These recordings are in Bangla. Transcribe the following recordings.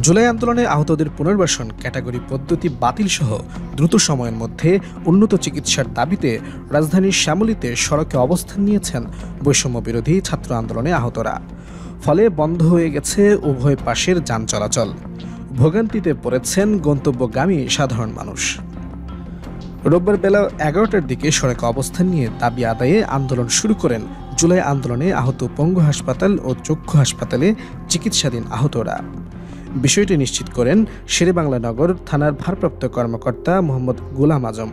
জুলাই আন্দোলনে আহতদের পুনর্বাসন ক্যাটাগরি পদ্ধতি বাতিল সহ দ্রুত সময়ের মধ্যে উন্নত চিকিৎসার দাবিতে রাজধানীর শ্যামলীতে সড়কে অবস্থান নিয়েছেন বৈষম্য বিরোধী ছাত্র আন্দোলনে আহতরা। ফলে বন্ধ হয়ে গেছে উভয় পাশের যান চলাচল। ভোগান্তিতে পড়েছেন গন্তব্যগামী সাধারণ মানুষ। রোববার বেলা 11টার দিকে সড়কে অবস্থান নিয়ে দাবি আদায়ে আন্দোলন শুরু করেন জুলাই আন্দোলনে আহত পঙ্গু হাসপাতাল ও চক্ষু হাসপাতালে চিকিৎসাধীন আহতরা। বিষয়টি নিশ্চিত করেন শেরেবাংলা নগর থানার ভারপ্রাপ্ত কর্মকর্তা মোহাম্মদ গোলাম আজম।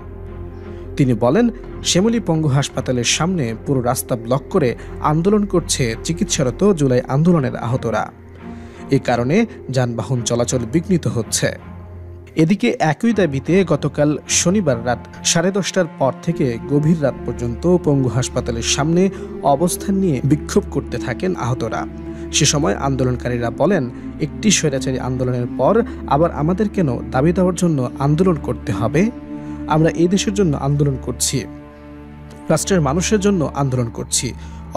তিনি বলেন, শ্যামলী পঙ্গু হাসপাতালের সামনে পুরো রাস্তা ব্লক করে আন্দোলন করছে চিকিৎসারত জুলাই আন্দোলনের আহতরা। এ কারণে যানবাহন চলাচল বিঘ্নিত হচ্ছে। এদিকে একই দাবিতে গতকাল শনিবার রাত 10:30টার পর থেকে গভীর রাত পর্যন্ত পঙ্গু হাসপাতালের সামনে অবস্থান নিয়ে বিক্ষোভ করতে থাকেন আহতরা। সে সময় আন্দোলনকারীরা বলেন, একটি স্বৈরাচারী আন্দোলনের পর আবার আমাদের কেন দাবি দেওয়ার জন্য আন্দোলন করতে হবে? আমরা এই দেশের জন্য আন্দোলন করছি, রাষ্ট্রের মানুষের জন্য আন্দোলন করছি,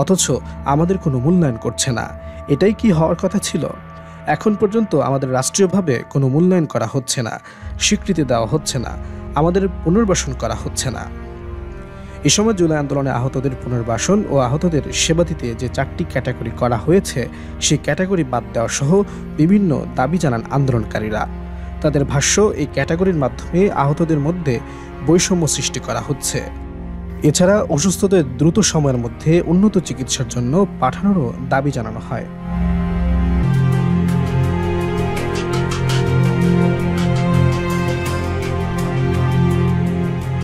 অথচ আমাদের কোনো মূল্যায়ন করছে না। এটাই কি হওয়ার কথা ছিল? এখন পর্যন্ত আমাদের রাষ্ট্রীয়ভাবে কোনো মূল্যায়ন করা হচ্ছে না, স্বীকৃতি দেওয়া হচ্ছে না, আমাদের পুনর্বাসন করা হচ্ছে না। এ সময় জুলাই আন্দোলনে আহতদের পুনর্বাসন ও আহতদের সেবা দিতে যে 4টি ক্যাটাগরি করা হয়েছে সেই ক্যাটাগরি বাদ দেওয়া সহ বিভিন্ন দাবি জানান আন্দোলনকারীরা। তাদের ভাষ্য, এই ক্যাটাগরির মাধ্যমে আহতদের মধ্যে বৈষম্য সৃষ্টি করা হচ্ছে। এছাড়া অসুস্থদের দ্রুত সময়ের মধ্যে উন্নত চিকিৎসার জন্য পাঠানোরও দাবি জানানো হয়।